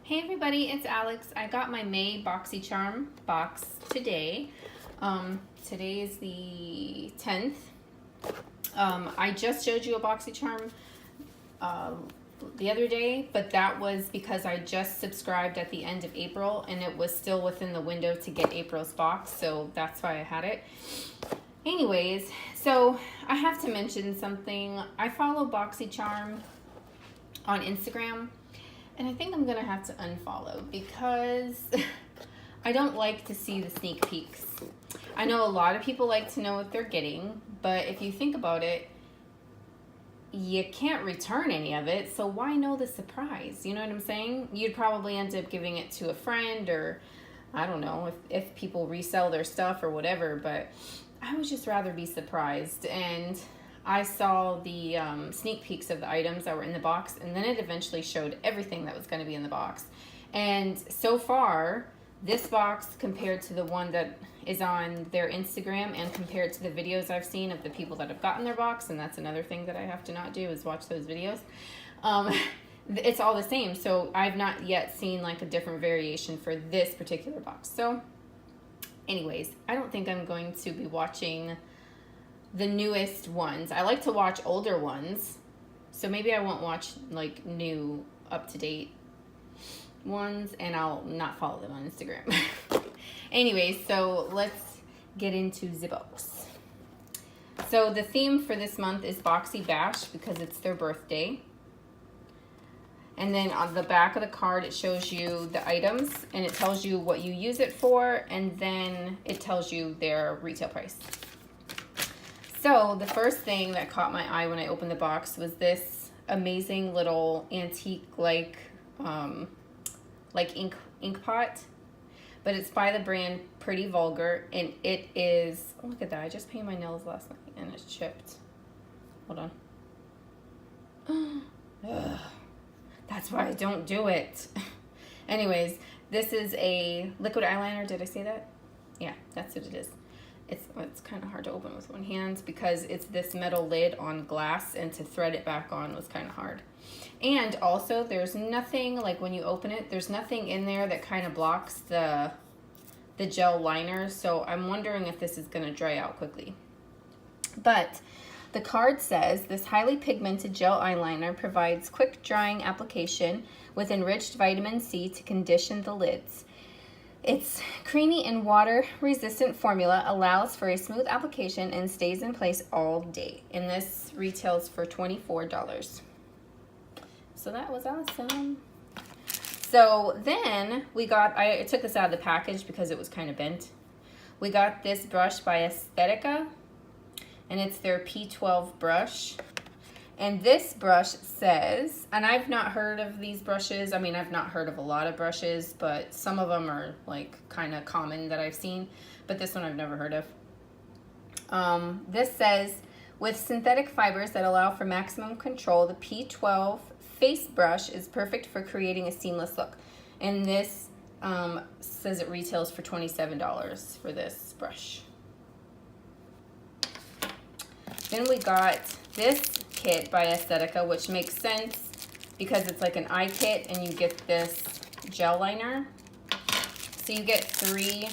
Hey everybody, it's Alex. I got my May Boxy Charm box today. Today is the 10th. I just showed you a Boxy Charm the other day, but that was because I just subscribed at the end of April and it was still within the window to get April's box, so that's why I had it. Anyways, so I have to mention something. I follow Boxy Charm on Instagram. And I think I'm gonna have to unfollow because I don't like to see the sneak peeks. I know a lot of people like to know what they're getting, but if you think about it, you can't return any of it, so why know the surprise? You know what I'm saying? You'd probably end up giving it to a friend, or I don't know, if people resell their stuff or whatever, but I would just rather be surprised. And I saw the sneak peeks of the items that were in the box, and then it eventually showed everything that was going to be in the box. And so far, this box compared to the one that is on their Instagram and compared to the videos I've seen of the people that have gotten their box, and that's another thing that I have to not do is watch those videos, it's all the same. So I've not yet seen like a different variation for this particular box. So anyways, I don't think I'm going to be watching the newest ones. I like to watch older ones, so maybe I won't watch like new up-to-date ones, and I'll not follow them on Instagram. Anyways, so let's get into the box. So the theme for this month is Boxy Bash because it's their birthday. And then on the back of the card, it shows you the items and it tells you what you use it for, and then it tells you their retail price. So the first thing that caught my eye when I opened the box was this amazing little antique like ink pot, but it's by the brand Pretty Vulgar, and it is, oh, look at that, I just painted my nails last night and it's chipped. Hold on. Ugh, that's why I don't do it. Anyways, this is a liquid eyeliner. Did I say that? Yeah, that's what it is. It's kind of hard to open with one hand because it's this metal lid on glass, and to thread it back on was kind of hard. And also there's nothing, like when you open it, there's nothing in there that kind of blocks the gel liner, so I'm wondering if this is going to dry out quickly. But the card says this highly pigmented gel eyeliner provides quick drying application with enriched vitamin C to condition the lids. Its creamy and water-resistant formula allows for a smooth application and stays in place all day. And this retails for $24. So that was awesome. So then we got, I took this out of the package because it was kind of bent. We got this brush by Aesthetica, and it's their P12 brush. And this brush says, and I've not heard of these brushes. I mean, I've not heard of a lot of brushes, but some of them are like kind of common that I've seen. But this one I've never heard of. This says, with synthetic fibers that allow for maximum control, the P12 face brush is perfect for creating a seamless look. And this says it retails for $27 for this brush. Then we got this kit by Aesthetica, which makes sense because it's like an eye kit and you get this gel liner. So you get 3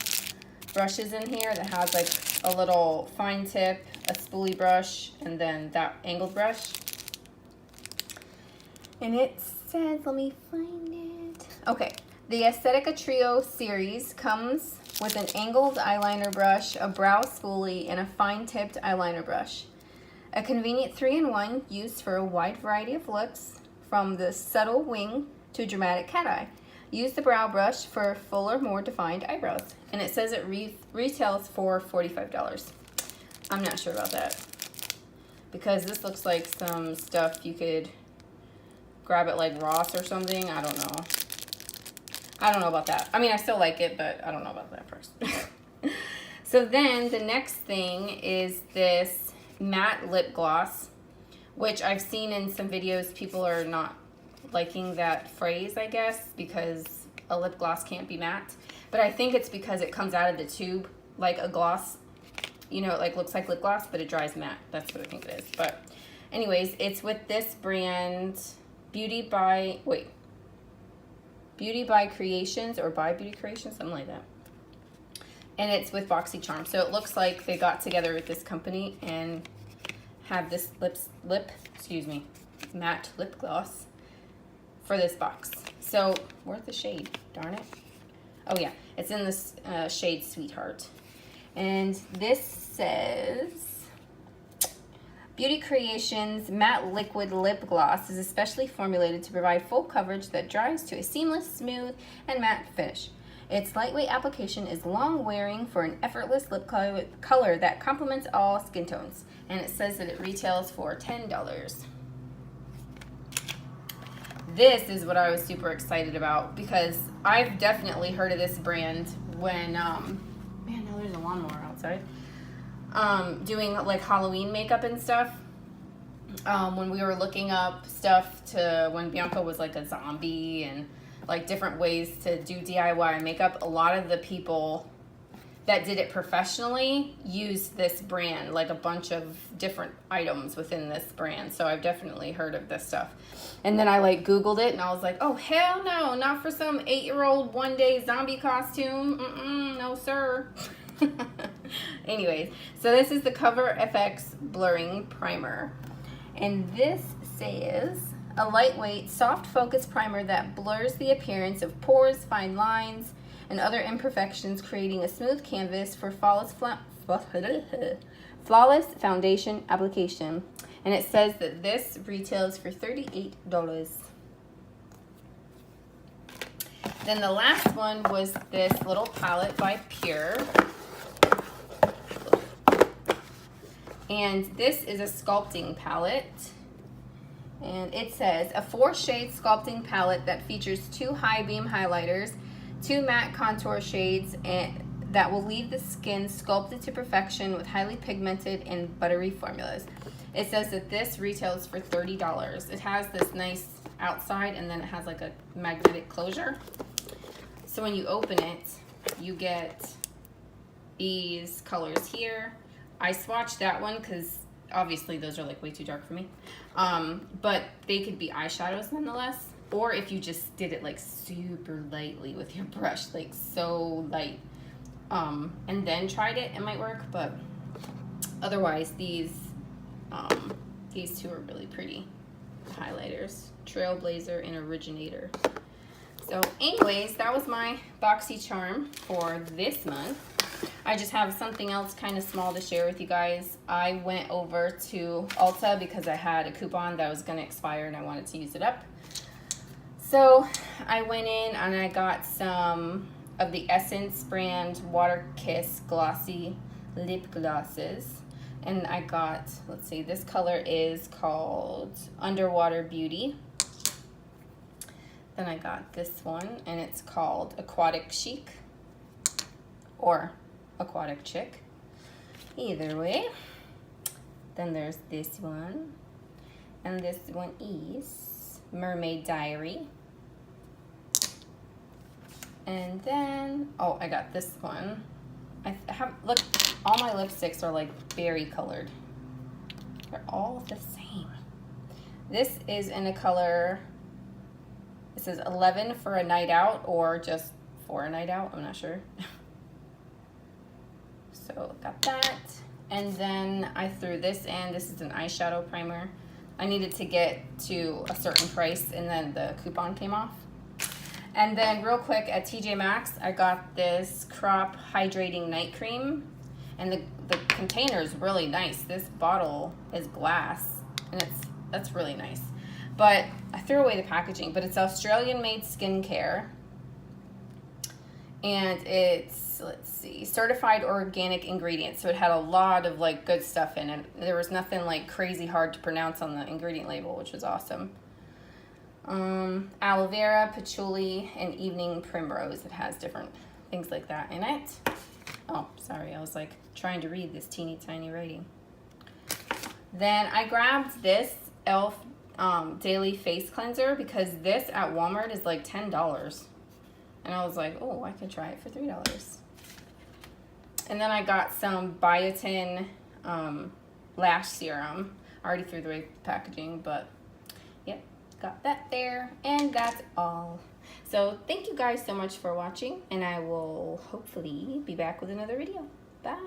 brushes in here that has like a little fine tip, a spoolie brush, and then that angled brush. And it says, let me find it. Okay, the Aesthetica Trio series comes with an angled eyeliner brush, a brow spoolie, and a fine tipped eyeliner brush. A convenient 3-in-1 used for a wide variety of looks, from the subtle wing to dramatic cat eye. Use the brow brush for fuller, more defined eyebrows. And it says it retails for $45. I'm not sure about that, because this looks like some stuff you could grab at like Ross or something. I don't know. I don't know about that. I mean, I still like it, but I don't know about that first. So then the next thing is this matte lip gloss, which I've seen in some videos people are not liking that phrase, I guess, because a lip gloss can't be matte. But I think it's because it comes out of the tube like a gloss. You know, it like looks like lip gloss, but it dries matte. That's what I think it is. But anyways, it's with this brand, Beauty Beauty by Creations, or by Beauty Creations, something like that. And it's with Boxy Charm. So it looks like they got together with this company and have this matte lip gloss for this box. So where's the shade? Darn it. Oh yeah, it's in this shade Sweetheart. And this says, Beauty Creations Matte Liquid Lip Gloss is especially formulated to provide full coverage that dries to a seamless, smooth, and matte finish. Its lightweight application is long-wearing for an effortless lip color that complements all skin tones. And it says that it retails for $10. This is what I was super excited about because I've definitely heard of this brand when, man, now there's a lawnmower outside, doing like Halloween makeup and stuff. When we were looking up stuff to when Bianca was like a zombie and like different ways to do DIY makeup, a lot of the people that did it professionally used this brand, like a bunch of different items within this brand. So I've definitely heard of this stuff. And then I like Googled it and I was like, oh hell no, not for some 8-year-old one-day zombie costume. No sir. Anyways, so this is the Cover FX Blurring Primer. And this says, a lightweight, soft focus primer that blurs the appearance of pores, fine lines, and other imperfections, creating a smooth canvas for flawless foundation application. And it says that this retails for $38. Then the last one was this little palette by Pure. And this is a sculpting palette. And it says, a 4-shade sculpting palette that features 2 high beam highlighters, 2 matte contour shades, and that will leave the skin sculpted to perfection with highly pigmented and buttery formulas. It says that this retails for $30. It has this nice outside and then it has like a magnetic closure. So when you open it, you get these colors here. I swatched that one because obviously those are like way too dark for me. But they could be eyeshadows nonetheless. Or if you just did it like super lightly with your brush, like so light, and then tried it, it might work. But otherwise, these two are really pretty highlighters. Trailblazer and Originator. So anyways, that was my Boxy Charm for this month. I just have something else kind of small to share with you guys. I went over to Ulta because I had a coupon that was going to expire and I wanted to use it up. So I went in and I got some of the Essence brand Water Kiss Glossy Lip Glosses. And I got, let's see, this color is called Underwater Beauty. Then I got this one and it's called Aquatic Chic or Aquatic Chick. Either way. Then there's this one. And this one is Mermaid Diary. And then, oh, I got this one. I have, look, all my lipsticks are like berry colored. They're all the same. This is in a color, it says 11 for a night out or just for a night out, I'm not sure. So got that. And then I threw this in. This is an eyeshadow primer. I needed to get to a certain price and then the coupon came off. And then real quick at TJMaxx, I got this Crop Hydrating Night Cream. And the container is really nice. This bottle is glass and that's really nice. But I threw away the packaging, but it's Australian made skincare. And it's, let's see, certified organic ingredients. So it had a lot of like good stuff in it. There was nothing like crazy hard to pronounce on the ingredient label, which was awesome. Aloe vera, patchouli, and evening primrose. It has different things like that in it. Oh, sorry, I was like trying to read this teeny tiny writing. Then I grabbed this e.l.f. Daily Face Cleanser because this at Walmart is like $10. And I was like, oh, I could try it for $3. And then I got some biotin lash serum. I already threw away the packaging, but yep, got that there. And that's all. So thank you guys so much for watching, and I will hopefully be back with another video. Bye.